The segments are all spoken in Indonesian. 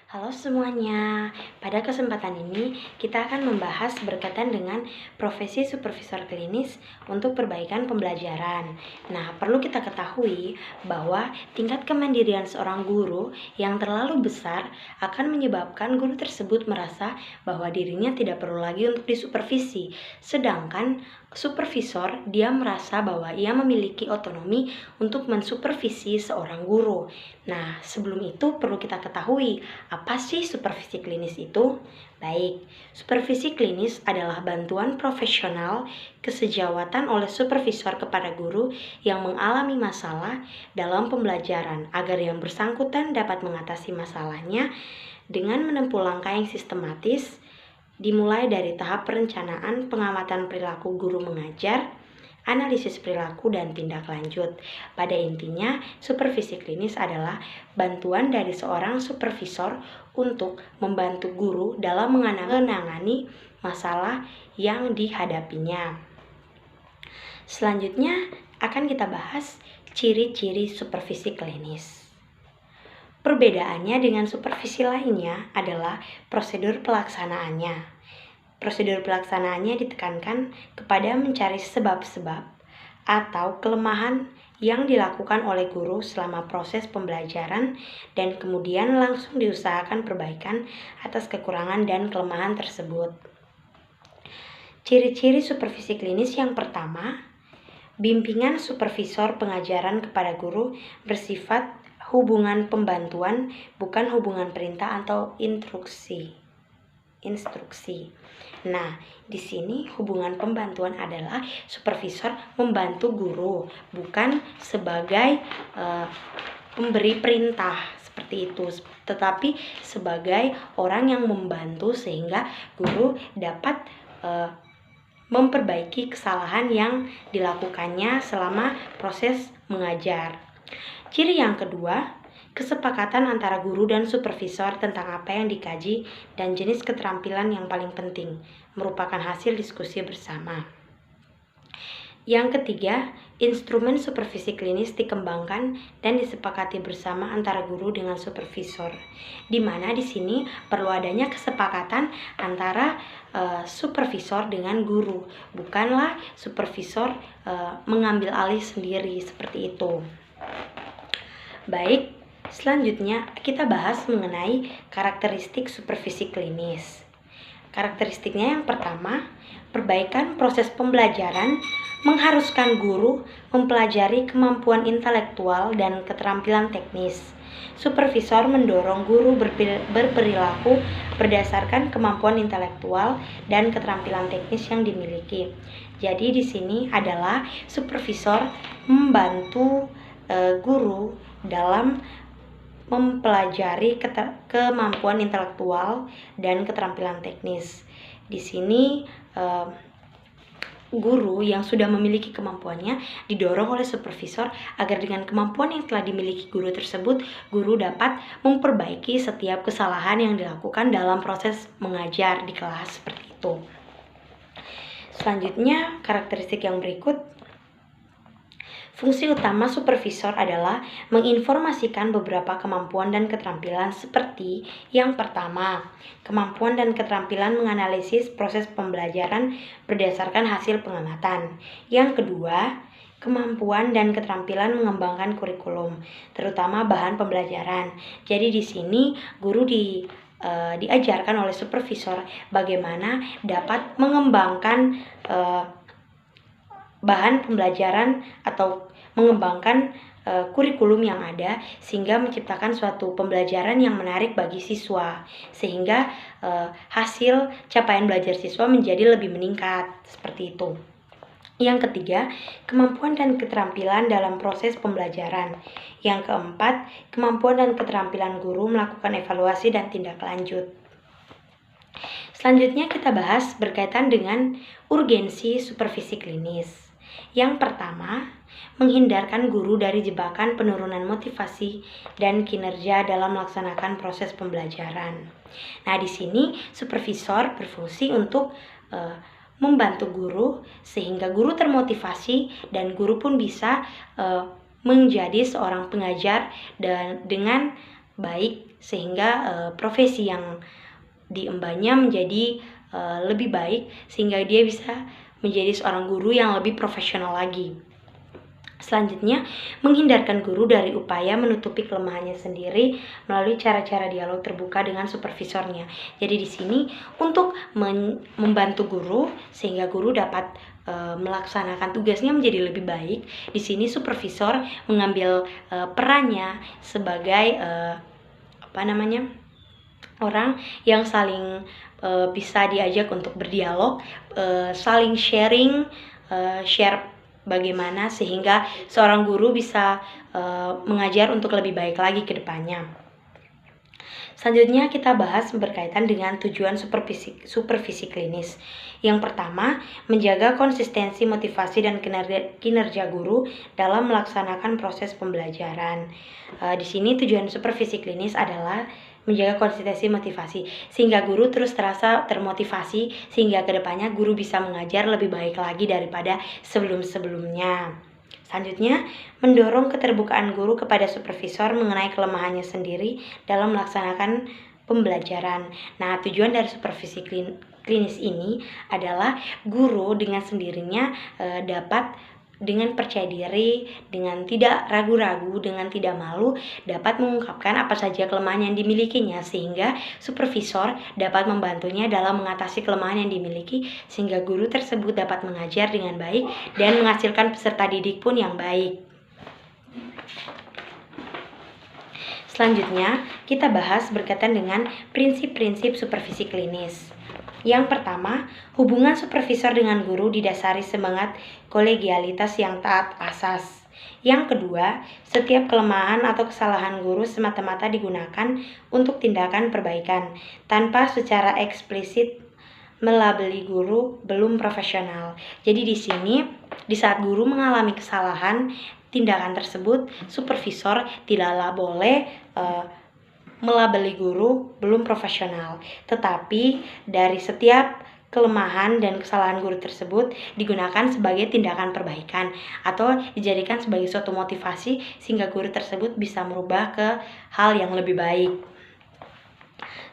Halo semuanya, pada kesempatan ini kita akan membahas berkaitan dengan profesi supervisor klinis untuk perbaikan pembelajaran. Nah, perlu kita ketahui bahwa tingkat kemandirian seorang guru yang terlalu besar akan menyebabkan guru tersebut merasa bahwa dirinya tidak perlu lagi untuk disupervisi. Sedangkan supervisor, dia merasa bahwa ia memiliki otonomi untuk mensupervisi seorang guru. Nah, sebelum itu perlu kita ketahui, apa sih supervisi klinis itu? Baik, supervisi klinis adalah bantuan profesional kesejawatan oleh supervisor kepada guru yang mengalami masalah dalam pembelajaran agar yang bersangkutan dapat mengatasi masalahnya dengan menempuh langkah yang sistematis, dimulai dari tahap perencanaan pengamatan perilaku guru mengajar, analisis perilaku, dan tindak lanjut. Pada intinya, supervisi klinis adalah bantuan dari seorang supervisor untuk membantu guru dalam menangani masalah yang dihadapinya. Selanjutnya akan kita bahas ciri-ciri supervisi klinis. Perbedaannya dengan supervisi lainnya adalah prosedur pelaksanaannya. Prosedur pelaksanaannya ditekankan kepada mencari sebab-sebab atau kelemahan yang dilakukan oleh guru selama proses pembelajaran dan kemudian langsung diusahakan perbaikan atas kekurangan dan kelemahan tersebut. Ciri-ciri supervisi klinis yang pertama, bimbingan supervisor pengajaran kepada guru bersifat hubungan pembantuan, bukan hubungan perintah atau instruksi. Nah, di sini hubungan pembantuan adalah supervisor membantu guru, bukan sebagai pemberi perintah seperti itu, tetapi sebagai orang yang membantu sehingga guru dapat memperbaiki kesalahan yang dilakukannya selama proses mengajar. Ciri yang kedua, kesepakatan antara guru dan supervisor tentang apa yang dikaji dan jenis keterampilan yang paling penting, merupakan hasil diskusi bersama. Yang ketiga, instrumen supervisi klinis dikembangkan dan disepakati bersama antara guru dengan supervisor, di mana di sini perlu adanya kesepakatan antara supervisor dengan guru, bukanlah supervisor mengambil alih sendiri seperti itu. Baik, selanjutnya kita bahas mengenai karakteristik supervisi klinis. Karakteristiknya yang pertama, perbaikan proses pembelajaran mengharuskan guru mempelajari kemampuan intelektual dan keterampilan teknis. Supervisor mendorong guru berperilaku berdasarkan kemampuan intelektual dan keterampilan teknis yang dimiliki. Jadi di sini adalah supervisor membantu guru dalam mempelajari kemampuan intelektual dan keterampilan teknis. Di sini guru yang sudah memiliki kemampuannya didorong oleh supervisor agar dengan kemampuan yang telah dimiliki guru tersebut, guru dapat memperbaiki setiap kesalahan yang dilakukan dalam proses mengajar di kelas seperti itu. Selanjutnya, karakteristik yang berikut. Fungsi utama supervisor adalah menginformasikan beberapa kemampuan dan keterampilan seperti yang pertama, kemampuan dan keterampilan menganalisis proses pembelajaran berdasarkan hasil pengamatan. Yang kedua, kemampuan dan keterampilan mengembangkan kurikulum, terutama bahan pembelajaran. Jadi di sini guru diajarkan oleh supervisor bagaimana dapat mengembangkan bahan pembelajaran atau mengembangkan kurikulum yang ada sehingga menciptakan suatu pembelajaran yang menarik bagi siswa sehingga hasil capaian belajar siswa menjadi lebih meningkat seperti itu. Yang ketiga, kemampuan dan keterampilan dalam proses pembelajaran. Yang keempat, kemampuan dan keterampilan guru melakukan evaluasi dan tindak lanjut. Selanjutnya kita bahas berkaitan dengan urgensi supervisi klinis. Yang pertama, menghindarkan guru dari jebakan penurunan motivasi dan kinerja dalam melaksanakan proses pembelajaran. Nah, di sini supervisor berfungsi untuk membantu guru sehingga guru termotivasi dan guru pun bisa menjadi seorang pengajar dan dengan baik sehingga profesi yang diembannya menjadi lebih baik sehingga dia bisa menjadi seorang guru yang lebih profesional lagi. Selanjutnya, menghindarkan guru dari upaya menutupi kelemahannya sendiri melalui cara-cara dialog terbuka dengan supervisornya. Jadi di sini untuk membantu guru sehingga guru dapat melaksanakan tugasnya menjadi lebih baik. Di sini supervisor mengambil perannya sebagai orang yang saling bisa diajak untuk berdialog, saling share bagaimana sehingga seorang guru bisa mengajar untuk lebih baik lagi ke depannya. Selanjutnya kita bahas berkaitan dengan tujuan supervisi klinis. Yang pertama, menjaga konsistensi motivasi dan kinerja guru dalam melaksanakan proses pembelajaran. Di sini tujuan supervisi klinis adalah menjaga konsistensi motivasi sehingga guru terus terasa termotivasi sehingga kedepannya guru bisa mengajar lebih baik lagi daripada sebelum-sebelumnya. Selanjutnya, mendorong keterbukaan guru kepada supervisor mengenai kelemahannya sendiri dalam melaksanakan pembelajaran. Nah, tujuan dari supervisi klinis ini adalah guru dengan sendirinya dapat dengan percaya diri, dengan tidak ragu-ragu, dengan tidak malu, dapat mengungkapkan apa saja kelemahan yang dimilikinya sehingga supervisor dapat membantunya dalam mengatasi kelemahan yang dimiliki sehingga guru tersebut dapat mengajar dengan baik dan menghasilkan peserta didik pun yang baik. Selanjutnya, kita bahas berkaitan dengan prinsip-prinsip supervisi klinis. Yang pertama, hubungan supervisor dengan guru didasari semangat kolegialitas yang taat asas. Yang kedua, setiap kelemahan atau kesalahan guru semata-mata digunakan untuk tindakan perbaikan, tanpa secara eksplisit melabeli guru belum profesional. Jadi di sini, di saat guru mengalami kesalahan, tindakan tersebut, supervisor tidaklah boleh melabeli guru belum profesional, tetapi dari setiap kelemahan dan kesalahan guru tersebut digunakan sebagai tindakan perbaikan atau dijadikan sebagai suatu motivasi sehingga guru tersebut bisa merubah ke hal yang lebih baik.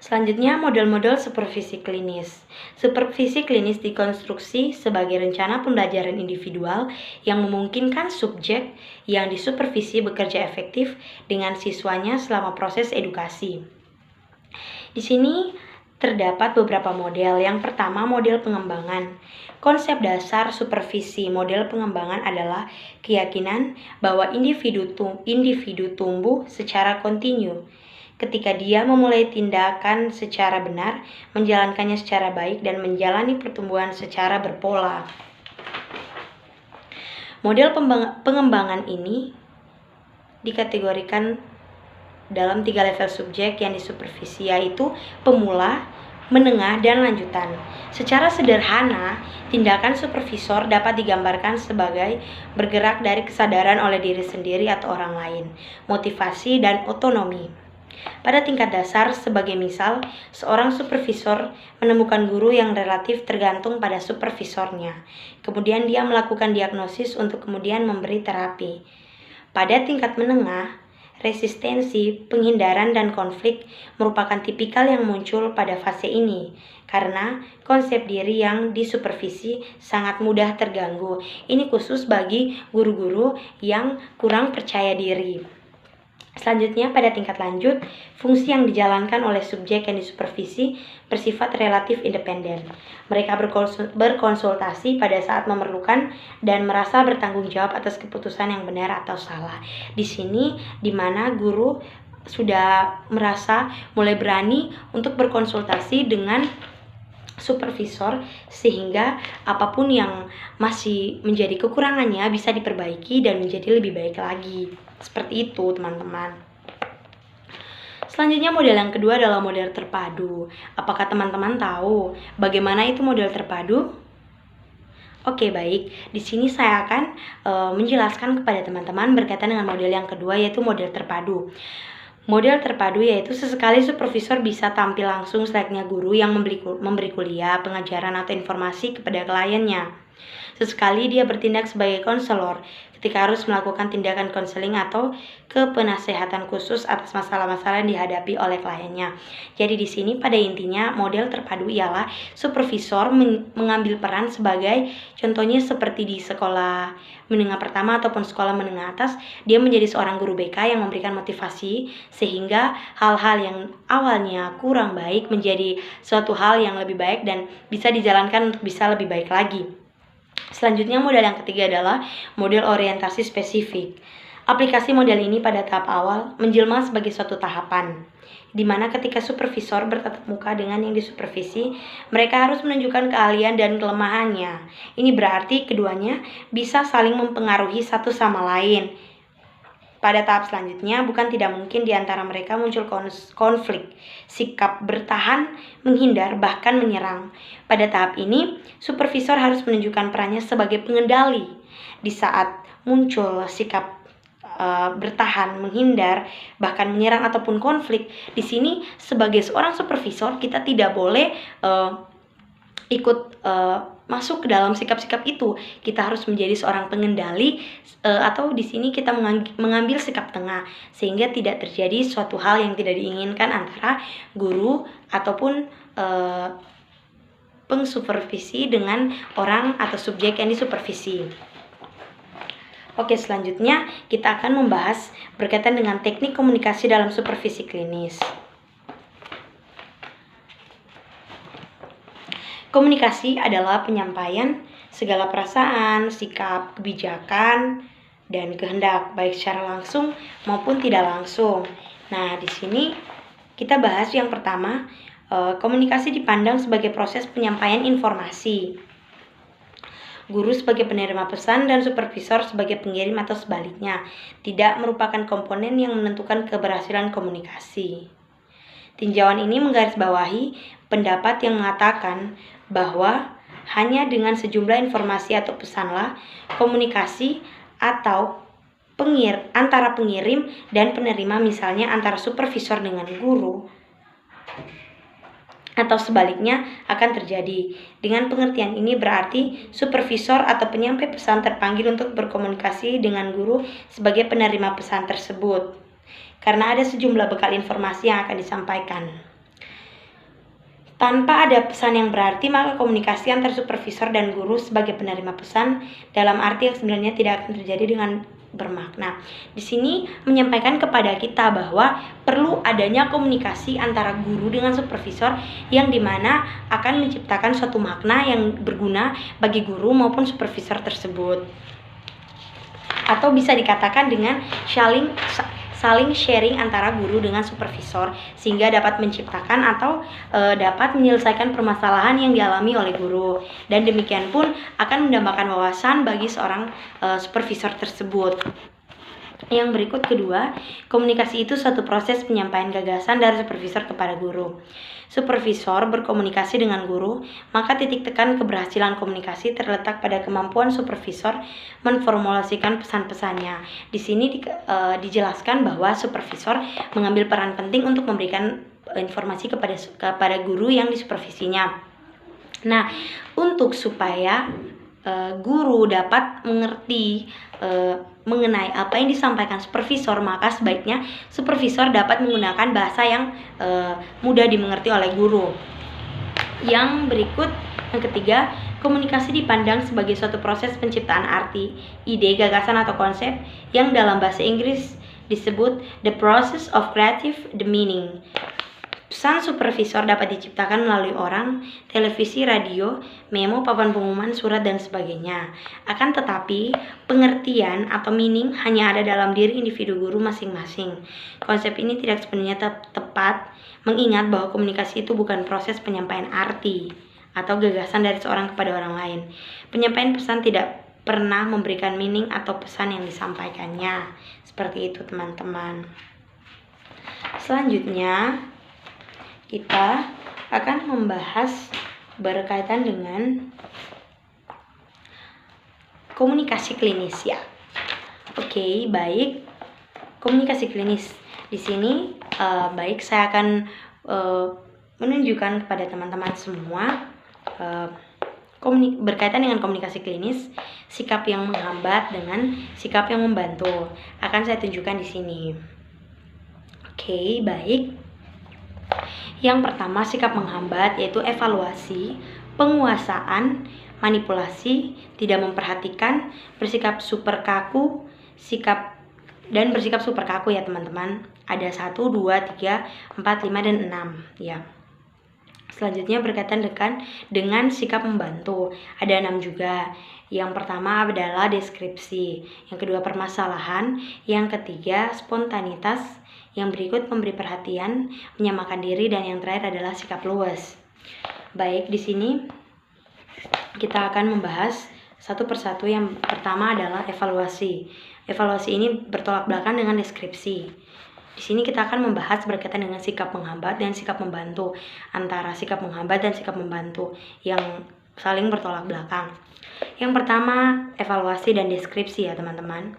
Selanjutnya, model-model supervisi klinis. Supervisi klinis dikonstruksi sebagai rencana pembelajaran individual yang memungkinkan subjek yang disupervisi bekerja efektif dengan siswanya selama proses edukasi. Di sini terdapat beberapa model. Yang pertama, model pengembangan. Konsep dasar supervisi model pengembangan adalah keyakinan bahwa individu tumbuh secara kontinu ketika dia memulai tindakan secara benar, menjalankannya secara baik, dan menjalani pertumbuhan secara berpola. Model pengembangan ini dikategorikan dalam 3 level subjek yang disupervisi, yaitu pemula, menengah, dan lanjutan. Secara sederhana, tindakan supervisor dapat digambarkan sebagai bergerak dari kesadaran oleh diri sendiri atau orang lain, motivasi, dan otonomi. Pada tingkat dasar, sebagai misal, seorang supervisor menemukan guru yang relatif tergantung pada supervisornya. Kemudian dia melakukan diagnosis untuk kemudian memberi terapi. Pada tingkat menengah, resistensi, penghindaran, dan konflik merupakan tipikal yang muncul pada fase ini karena konsep diri yang disupervisi sangat mudah terganggu. Ini khusus bagi guru-guru yang kurang percaya diri. Selanjutnya, pada tingkat lanjut, fungsi yang dijalankan oleh subjek yang disupervisi bersifat relatif independen. Mereka berkonsultasi pada saat memerlukan dan merasa bertanggung jawab atas keputusan yang benar atau salah. Di sini, di mana guru sudah merasa mulai berani untuk berkonsultasi dengan supervisor sehingga apapun yang masih menjadi kekurangannya bisa diperbaiki dan menjadi lebih baik lagi. Seperti itu, teman-teman. Selanjutnya, model yang kedua adalah model terpadu. Apakah teman-teman tahu bagaimana itu model terpadu? Oke, baik. Di sini saya akan menjelaskan kepada teman-teman berkaitan dengan model yang kedua, yaitu model terpadu. Model terpadu yaitu sesekali supervisor bisa tampil langsung selayaknya guru yang memberi kuliah, pengajaran, atau informasi kepada kliennya. Sesekali dia bertindak sebagai konselor ketika harus melakukan tindakan konseling atau kepenasehatan khusus atas masalah-masalah yang dihadapi oleh kliennya. Jadi di sini pada intinya model terpadu ialah supervisor mengambil peran sebagai contohnya seperti di sekolah menengah pertama ataupun sekolah menengah atas, dia menjadi seorang guru BK yang memberikan motivasi sehingga hal-hal yang awalnya kurang baik menjadi suatu hal yang lebih baik dan bisa dijalankan untuk bisa lebih baik lagi. Selanjutnya model yang ketiga adalah model orientasi spesifik. Aplikasi model ini pada tahap awal menjelma sebagai suatu tahapan, di mana ketika supervisor bertatap muka dengan yang disupervisi, mereka harus menunjukkan keahlian dan kelemahannya. Ini berarti keduanya bisa saling mempengaruhi satu sama lain. Pada tahap selanjutnya, bukan tidak mungkin di antara mereka muncul konflik, sikap bertahan, menghindar, bahkan menyerang. Pada tahap ini, supervisor harus menunjukkan perannya sebagai pengendali. Di saat muncul sikap bertahan, menghindar, bahkan menyerang ataupun konflik, di sini sebagai seorang supervisor kita tidak boleh ikut masuk ke dalam sikap-sikap itu. Kita harus menjadi seorang pengendali atau di sini kita mengambil sikap tengah sehingga tidak terjadi suatu hal yang tidak diinginkan antara guru ataupun pengsupervisi dengan orang atau subjek yang disupervisi. Oke, selanjutnya kita akan membahas berkaitan dengan teknik komunikasi dalam supervisi klinis. Komunikasi adalah penyampaian segala perasaan, sikap, kebijakan, dan kehendak, baik secara langsung maupun tidak langsung. Nah, di sini kita bahas yang pertama, komunikasi dipandang sebagai proses penyampaian informasi. Guru sebagai penerima pesan dan supervisor sebagai pengirim atau sebaliknya, tidak merupakan komponen yang menentukan keberhasilan komunikasi. Tinjauan ini menggarisbawahi pendapat yang mengatakan bahwa hanya dengan sejumlah informasi atau pesanlah komunikasi atau antara pengirim dan penerima, misalnya antara supervisor dengan guru atau sebaliknya, akan terjadi. Dengan pengertian ini berarti supervisor atau penyampai pesan terpanggil untuk berkomunikasi dengan guru sebagai penerima pesan tersebut, karena ada sejumlah bekal informasi yang akan disampaikan. Tanpa ada pesan yang berarti, maka komunikasi antar supervisor dan guru sebagai penerima pesan dalam arti yang sebenarnya tidak akan terjadi dengan bermakna. Di sini menyampaikan kepada kita bahwa perlu adanya komunikasi antara guru dengan supervisor yang dimana akan menciptakan suatu makna yang berguna bagi guru maupun supervisor tersebut. Atau bisa dikatakan dengan saling sharing antara guru dengan supervisor sehingga dapat menciptakan atau dapat menyelesaikan permasalahan yang dialami oleh guru, dan demikian pun akan mendambakan wawasan bagi seorang supervisor tersebut. Yang berikut kedua, komunikasi itu suatu proses penyampaian gagasan dari supervisor kepada guru. Supervisor berkomunikasi dengan guru, maka titik tekan keberhasilan komunikasi terletak pada kemampuan supervisor memformulasikan pesan-pesannya. Di sini dijelaskan bahwa supervisor mengambil peran penting untuk memberikan informasi kepada guru yang disupervisinya. Nah, untuk supaya guru dapat mengerti mengenai apa yang disampaikan supervisor, maka sebaiknya supervisor dapat menggunakan bahasa yang mudah dimengerti oleh guru. Yang berikut, yang ketiga, komunikasi dipandang sebagai suatu proses penciptaan arti, ide, gagasan atau konsep yang dalam bahasa Inggris disebut the process of creative the meaning. Pesan supervisor dapat diciptakan melalui orang, televisi, radio, memo, papan pengumuman, surat, dan sebagainya. Akan tetapi, pengertian atau meaning hanya ada dalam diri individu guru masing-masing. Konsep ini tidak sepenuhnya tepat, mengingat bahwa komunikasi itu bukan proses penyampaian arti atau gagasan dari seorang kepada orang lain. Penyampaian pesan tidak pernah memberikan meaning atau pesan yang disampaikannya. Seperti itu, teman-teman. Selanjutnya, kita akan membahas berkaitan dengan komunikasi klinis ya. Oke, baik. Komunikasi klinis. Di sini baik saya akan menunjukkan kepada teman-teman semua berkaitan dengan komunikasi klinis, sikap yang menghambat dengan sikap yang membantu. Akan saya tunjukkan di sini. Oke, baik. Yang pertama, sikap menghambat yaitu evaluasi, penguasaan, manipulasi, tidak memperhatikan, bersikap super kaku, bersikap super kaku ya teman-teman. Ada 1, 2, 3, 4, 5, dan 6 ya. Selanjutnya berkaitan dengan sikap membantu. Ada 6 juga. Yang pertama adalah deskripsi, yang kedua permasalahan, yang ketiga spontanitas, yang berikut memberi perhatian, menyamakan diri, dan yang terakhir adalah sikap luas. Baik, di sini kita akan membahas satu persatu. Yang pertama adalah evaluasi. Evaluasi ini bertolak belakang dengan deskripsi. Di sini kita akan membahas berkaitan dengan sikap menghambat dan sikap membantu, antara sikap menghambat dan sikap membantu yang saling bertolak belakang. Yang pertama, evaluasi dan deskripsi ya teman-teman.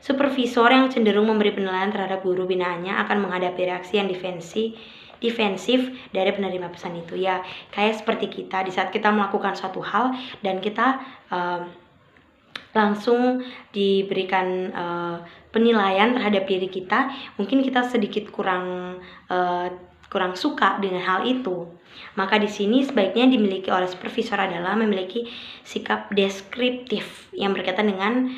Supervisor yang cenderung memberi penilaian terhadap guru binaannya akan menghadapi reaksi yang defensif dari penerima pesan itu ya. Kayak seperti kita di saat kita melakukan suatu hal dan kita langsung diberikan penilaian terhadap diri kita, mungkin kita sedikit kurang suka dengan hal itu. Maka di sini sebaiknya dimiliki oleh supervisor adalah memiliki sikap deskriptif yang berkaitan dengan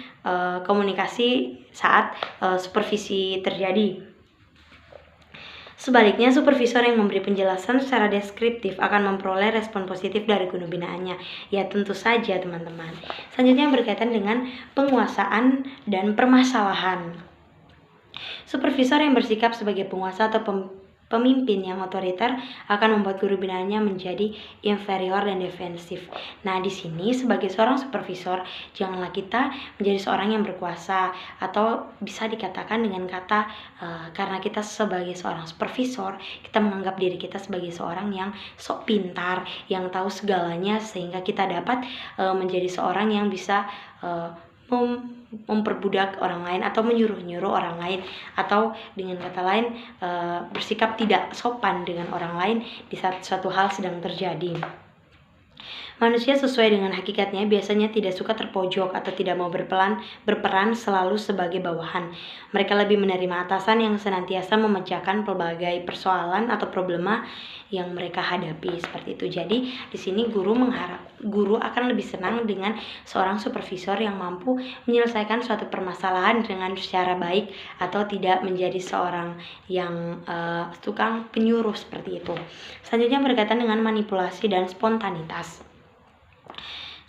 komunikasi saat supervisi terjadi. Sebaliknya, supervisor yang memberi penjelasan secara deskriptif akan memperoleh respon positif dari guru binaannya. Ya tentu saja teman-teman. Selanjutnya berkaitan dengan penguasaan dan permasalahan. Supervisor yang bersikap sebagai penguasa atau pemimpin yang otoriter akan membuat guru binaannya menjadi inferior dan defensif. Nah, di sini sebagai seorang supervisor, janganlah kita menjadi seorang yang berkuasa, atau bisa dikatakan dengan kata karena kita sebagai seorang supervisor, kita menganggap diri kita sebagai seorang yang sok pintar, yang tahu segalanya, sehingga kita dapat menjadi seorang yang bisa memperbudak orang lain atau menyuruh-nyuruh orang lain, atau dengan kata lain bersikap tidak sopan dengan orang lain di saat suatu hal sedang terjadi. Manusia sesuai dengan hakikatnya biasanya tidak suka terpojok atau tidak mau berperan selalu sebagai bawahan. Mereka lebih menerima atasan yang senantiasa memecahkan pelbagai persoalan atau problema yang mereka hadapi, seperti itu. Jadi di sini guru akan lebih senang dengan seorang supervisor yang mampu menyelesaikan suatu permasalahan dengan secara baik, atau tidak menjadi seorang yang tukang penyuruh seperti itu. Selanjutnya berkaitan dengan manipulasi dan spontanitas.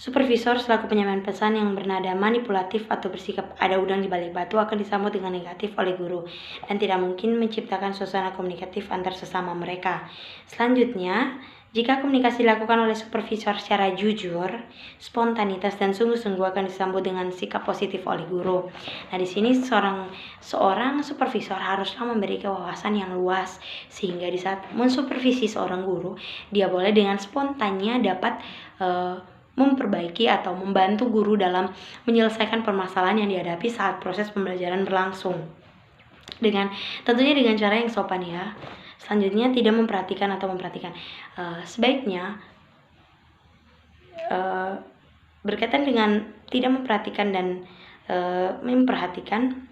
Supervisor selaku penyampaian pesan yang bernada manipulatif atau bersikap ada udang di balik batu akan disambut dengan negatif oleh guru dan tidak mungkin menciptakan suasana komunikatif antar sesama mereka. Selanjutnya, jika komunikasi dilakukan oleh supervisor secara jujur, spontanitas dan sungguh-sungguh akan disambut dengan sikap positif oleh guru. Nah, di sini seorang supervisor haruslah memberi wawasan yang luas, sehingga di saat mensupervisi seorang guru, dia boleh dengan spontannya dapat memperbaiki atau membantu guru dalam menyelesaikan permasalahan yang dihadapi saat proses pembelajaran berlangsung. Tentunya dengan cara yang sopan ya. Selanjutnya, tidak memperhatikan atau memperhatikan. Sebaiknya berkaitan dengan tidak memperhatikan dan memperhatikan,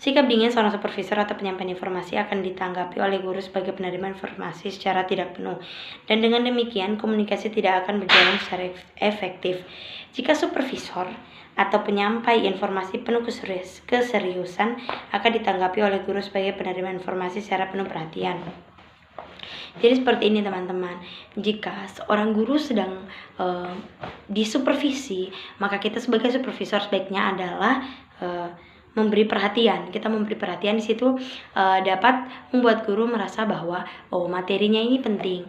sikap dingin seorang supervisor atau penyampaian informasi akan ditanggapi oleh guru sebagai penerima informasi secara tidak penuh, dan dengan demikian komunikasi tidak akan berjalan secara efektif. Jika supervisor atau penyampai informasi penuh keseriusan akan ditanggapi oleh guru sebagai penerima informasi secara penuh perhatian. Jadi seperti ini teman-teman, jika seorang guru sedang disupervisi, maka kita sebagai supervisor sebaiknya adalah memberi perhatian. Kita memberi perhatian di situ dapat membuat guru merasa bahwa materinya ini penting,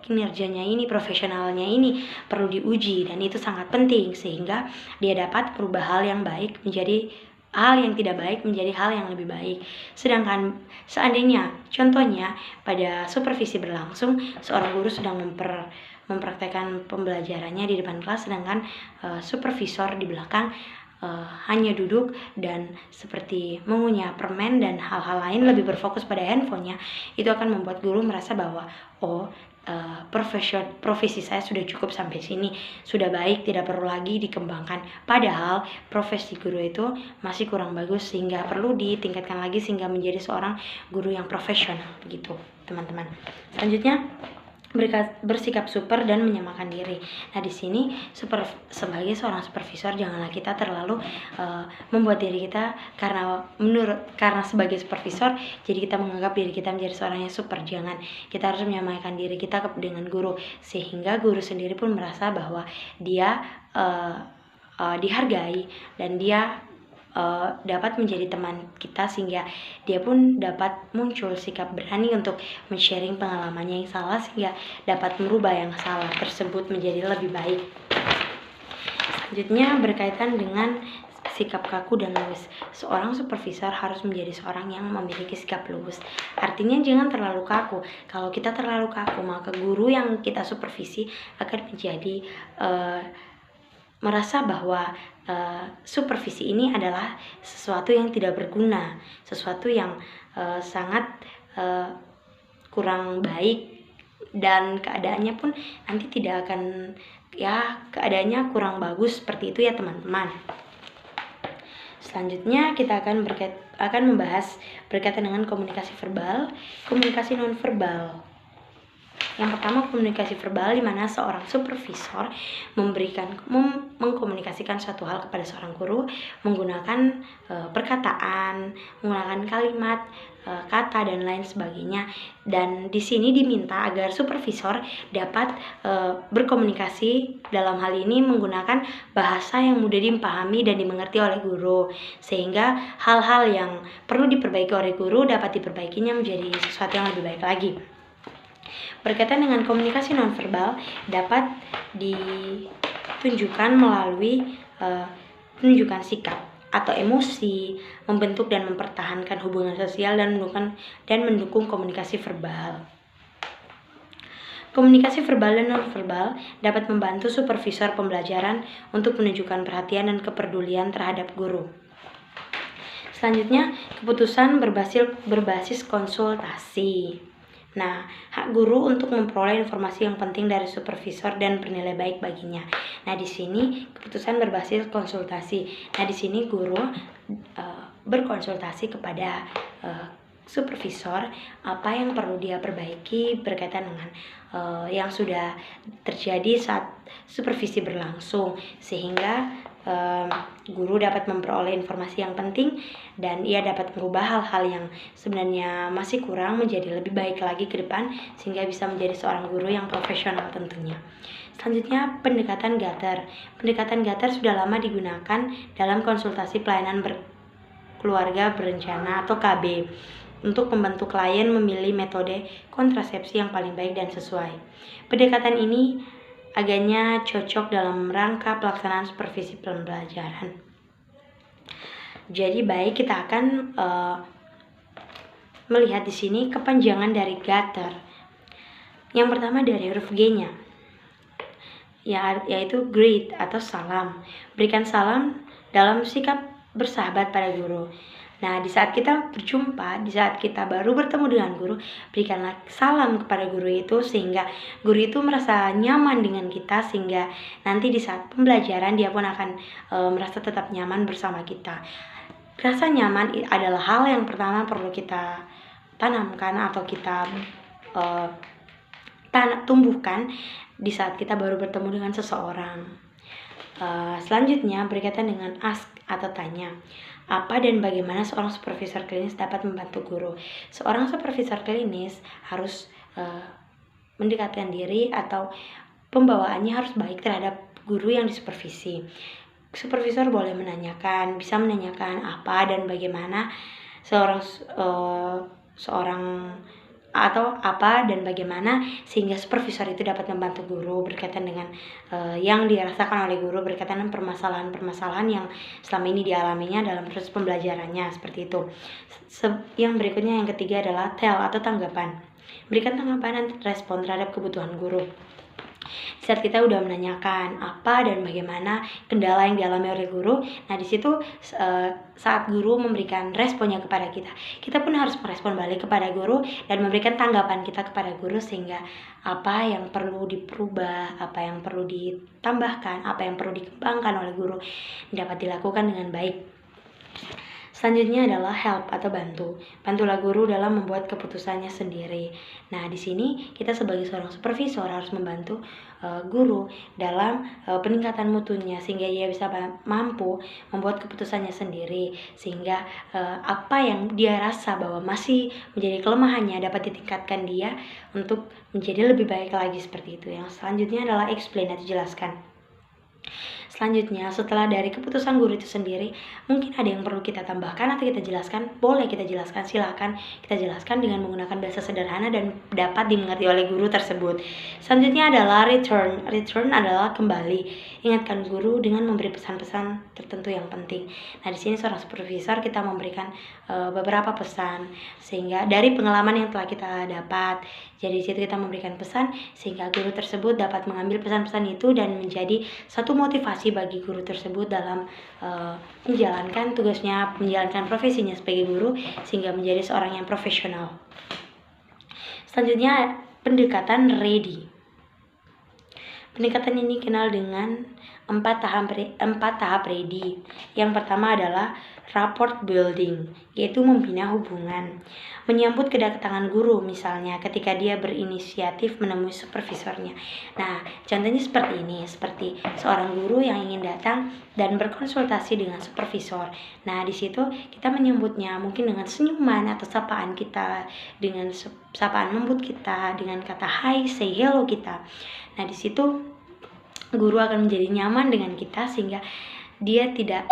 kinerjanya ini, profesionalnya ini perlu diuji, dan itu sangat penting, sehingga dia dapat merubah hal yang baik menjadi hal yang tidak baik menjadi hal yang lebih baik. Sedangkan seandainya contohnya pada supervisi berlangsung, seorang guru sedang mempraktekkan pembelajarannya di depan kelas, sedangkan supervisor di belakang hanya duduk dan seperti mengunyah permen dan hal-hal lain, lebih berfokus pada handphonenya, itu akan membuat guru merasa bahwa profesi saya sudah cukup sampai sini, sudah baik, tidak perlu lagi dikembangkan. Padahal profesi guru itu masih kurang bagus sehingga perlu ditingkatkan lagi sehingga menjadi seorang guru yang profesional, begitu teman-teman. Selanjutnya, bersikap super dan menyamakan diri. Nah, di sini sebagai seorang supervisor janganlah kita terlalu membuat diri kita karena sebagai supervisor jadi kita menganggap diri kita menjadi seorang yang super. Jangan, kita harus menyamakan diri kita dengan guru sehingga guru sendiri pun merasa bahwa dia dihargai dan dia dapat menjadi teman kita sehingga dia pun dapat muncul sikap berani untuk men-sharing pengalamannya yang salah sehingga dapat merubah yang salah tersebut menjadi lebih baik. Selanjutnya berkaitan dengan sikap kaku dan luwes. Seorang supervisor harus menjadi seorang yang memiliki sikap luwes. Artinya jangan terlalu kaku. Kalau kita terlalu kaku, maka guru yang kita supervisi akan menjadi merasa bahwa supervisi ini adalah sesuatu yang tidak berguna, sesuatu yang sangat kurang baik dan keadaannya pun nanti tidak akan, keadaannya kurang bagus seperti itu ya teman-teman. Selanjutnya kita akan membahas berkaitan dengan komunikasi verbal, komunikasi non verbal. Yang pertama, komunikasi verbal, di mana seorang supervisor mengkomunikasikan suatu hal kepada seorang guru menggunakan perkataan, menggunakan kalimat, kata dan lain sebagainya. Dan di sini diminta agar supervisor dapat berkomunikasi dalam hal ini menggunakan bahasa yang mudah dipahami dan dimengerti oleh guru, sehingga hal-hal yang perlu diperbaiki oleh guru dapat diperbaikinya menjadi sesuatu yang lebih baik lagi. Berkaitan dengan komunikasi nonverbal dapat ditunjukkan melalui penunjukan sikap atau emosi, membentuk dan mempertahankan hubungan sosial dan mendukung komunikasi verbal. Komunikasi verbal dan nonverbal dapat membantu supervisor pembelajaran untuk menunjukkan perhatian dan kepedulian terhadap guru. Selanjutnya, keputusan berbasis konsultasi. Nah, hak guru untuk memperoleh informasi yang penting dari supervisor dan bernilai baik baginya. Nah, di sini keputusan berbasis konsultasi. Nah, di sini guru berkonsultasi kepada supervisor apa yang perlu dia perbaiki berkaitan dengan yang sudah terjadi saat supervisi berlangsung, sehingga guru dapat memperoleh informasi yang penting dan ia dapat merubah hal-hal yang sebenarnya masih kurang menjadi lebih baik lagi ke depan sehingga bisa menjadi seorang guru yang profesional tentunya. Selanjutnya, pendekatan Gatter. Pendekatan Gatter sudah lama digunakan dalam konsultasi pelayanan keluarga berencana atau KB untuk membantu klien memilih metode kontrasepsi yang paling baik dan sesuai. Pendekatan ini agaknya cocok dalam rangka pelaksanaan supervisi pembelajaran. Jadi baik, kita akan melihat di sini kepanjangan dari Gatter. Yang pertama dari huruf G-nya, yaitu greet atau salam. Berikan salam dalam sikap bersahabat pada guru. Nah, di saat kita berjumpa, di saat kita baru bertemu dengan guru, berikanlah salam kepada guru itu sehingga guru itu merasa nyaman dengan kita, sehingga nanti di saat pembelajaran dia pun akan merasa tetap nyaman bersama kita. Rasa nyaman adalah hal yang pertama perlu kita tanamkan atau kita tumbuhkan di saat kita baru bertemu dengan seseorang. Selanjutnya berkaitan dengan ask atau tanya. Apa dan bagaimana seorang supervisor klinis dapat membantu guru? Seorang supervisor klinis harus mendekatkan diri atau pembawaannya harus baik terhadap guru yang disupervisi. Supervisor boleh bisa menanyakan apa dan bagaimana sehingga supervisor itu dapat membantu guru berkaitan dengan yang dirasakan oleh guru berkaitan dengan permasalahan-permasalahan yang selama ini dialaminya dalam proses pembelajarannya, seperti itu. Yang berikutnya, yang ketiga adalah tell atau tanggapan. Berikan tanggapan dan respon terhadap kebutuhan guru. Saat kita udah menanyakan apa dan bagaimana kendala yang dialami oleh guru, nah di situ saat guru memberikan responnya kepada kita, kita pun harus merespon balik kepada guru dan memberikan tanggapan kita kepada guru, sehingga apa yang perlu diperubah, apa yang perlu ditambahkan, apa yang perlu dikembangkan oleh guru dapat dilakukan dengan baik. Selanjutnya adalah help atau bantu. Bantulah guru dalam membuat keputusannya sendiri. Nah, di sini kita sebagai seorang supervisor harus membantu guru dalam peningkatan mutunya, sehingga ia bisa mampu membuat keputusannya sendiri, sehingga apa yang dia rasa bahwa masih menjadi kelemahannya dapat ditingkatkan dia untuk menjadi lebih baik lagi, seperti itu. Yang selanjutnya adalah explain atau jelaskan. Selanjutnya, setelah dari keputusan guru itu sendiri, mungkin ada yang perlu kita tambahkan atau kita jelaskan. Boleh kita jelaskan, silakan kita jelaskan dengan menggunakan bahasa sederhana dan dapat dimengerti oleh guru tersebut. Selanjutnya adalah return. Return adalah kembali. Ingatkan guru dengan memberi pesan-pesan tertentu yang penting. Nah, di sini seorang supervisor kita memberikan beberapa pesan, sehingga dari pengalaman yang telah kita dapat. Jadi di situ kita memberikan pesan sehingga guru tersebut dapat mengambil pesan-pesan itu dan menjadi satu motivasi bagi guru tersebut dalam menjalankan tugasnya, menjalankan profesinya sebagai guru, sehingga menjadi seorang yang profesional. Selanjutnya, pendekatan ready. Pendekatan ini kenal dengan 4 tahap ready. Yang pertama adalah rapport building, yaitu membina hubungan. Menyambut kedatangan guru, misalnya ketika dia berinisiatif menemui supervisornya. Nah, contohnya seperti ini, seperti seorang guru yang ingin datang dan berkonsultasi dengan supervisor. Nah, di situ kita menyambutnya mungkin dengan senyuman atau sapaan kita, dengan sapaan lembut kita, dengan kata hi, say hello kita. Nah, di situ guru akan menjadi nyaman dengan kita, sehingga dia tidak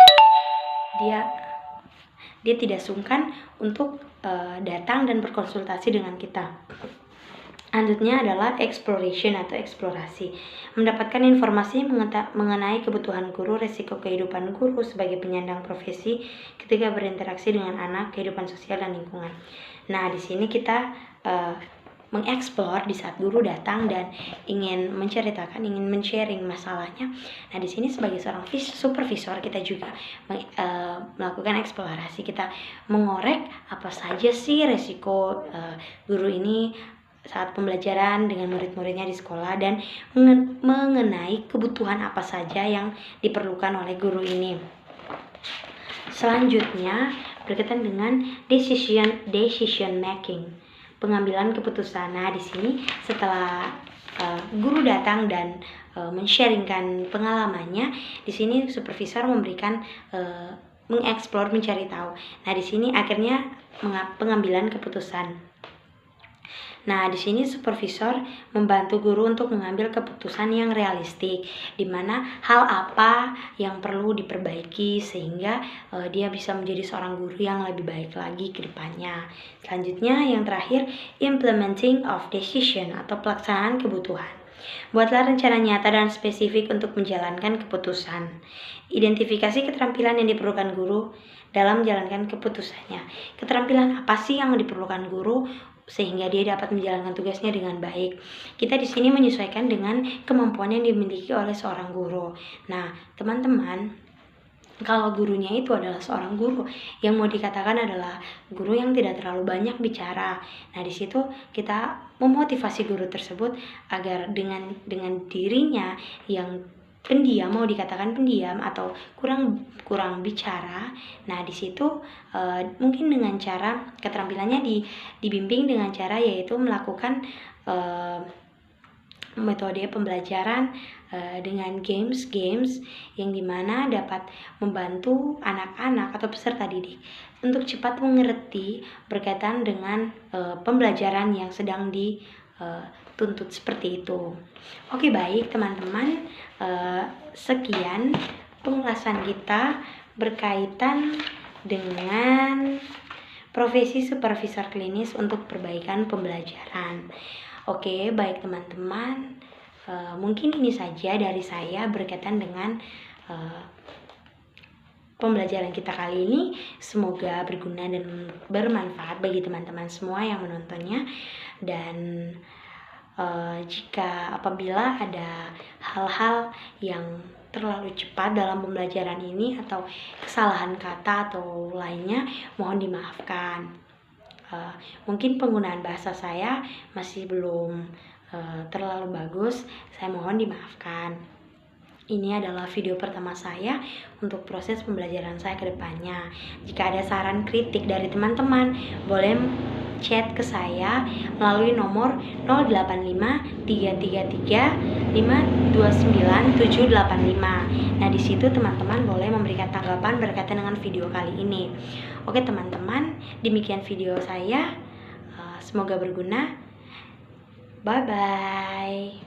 sungkan untuk datang dan berkonsultasi dengan kita. Selanjutnya adalah exploration atau eksplorasi. Mendapatkan informasi mengenai kebutuhan guru, resiko kehidupan guru sebagai penyandang profesi ketika berinteraksi dengan anak, kehidupan sosial dan lingkungan. Nah, di sini kita mengeksplor di saat guru datang dan ingin menceritakan, ingin men-sharing masalahnya. Nah, di sini sebagai seorang supervisor kita juga melakukan eksplorasi. Kita mengorek apa saja sih resiko guru ini saat pembelajaran dengan murid-muridnya di sekolah, dan mengenai kebutuhan apa saja yang diperlukan oleh guru ini. Selanjutnya berkaitan dengan decision making, pengambilan keputusan. Nah, di sini setelah guru datang dan men-sharingkan pengalamannya, di sini supervisor memberikan mengeksplor, mencari tahu. Nah, di sini akhirnya pengambilan keputusan. Nah, di sini supervisor membantu guru untuk mengambil keputusan yang realistik, di mana hal apa yang perlu diperbaiki sehingga dia bisa menjadi seorang guru yang lebih baik lagi ke depannya. Selanjutnya, yang terakhir, implementing of decision atau pelaksanaan kebutuhan. Buatlah rencana nyata dan spesifik untuk menjalankan keputusan. Identifikasi keterampilan yang diperlukan guru dalam menjalankan keputusannya. Keterampilan apa sih yang diperlukan guru sehingga dia dapat menjalankan tugasnya dengan baik. Kita di sini menyesuaikan dengan kemampuan yang dimiliki oleh seorang guru. Nah, teman-teman, kalau gurunya itu adalah seorang guru yang mau dikatakan adalah guru yang tidak terlalu banyak bicara. Nah, di situ kita memotivasi guru tersebut agar dengan dirinya yang pendiam, mau dikatakan pendiam atau kurang bicara. Nah, di situ mungkin dengan cara keterampilannya dibimbing dengan cara yaitu melakukan metode pembelajaran dengan games yang dimana dapat membantu anak-anak atau peserta didik untuk cepat mengerti berkaitan dengan pembelajaran yang sedang dituntut, seperti itu. Oke, baik teman-teman, sekian pembahasan kita berkaitan dengan profesi supervisor klinis untuk perbaikan pembelajaran. Oke, baik teman-teman, mungkin ini saja dari saya berkaitan dengan pembelajaran kita kali ini. Semoga berguna dan bermanfaat bagi teman-teman semua yang menontonnya. Dan Jika apabila ada hal-hal yang terlalu cepat dalam pembelajaran ini atau kesalahan kata atau lainnya, mohon dimaafkan. Mungkin penggunaan bahasa saya masih belum terlalu bagus, saya mohon dimaafkan. Ini adalah video pertama saya untuk proses pembelajaran saya ke depannya. Jika ada saran kritik dari teman-teman, boleh chat ke saya melalui nomor 085333529785. Nah, di situ teman-teman boleh memberikan tanggapan berkaitan dengan video kali ini. Oke teman-teman, demikian video saya. Semoga berguna. Bye-bye.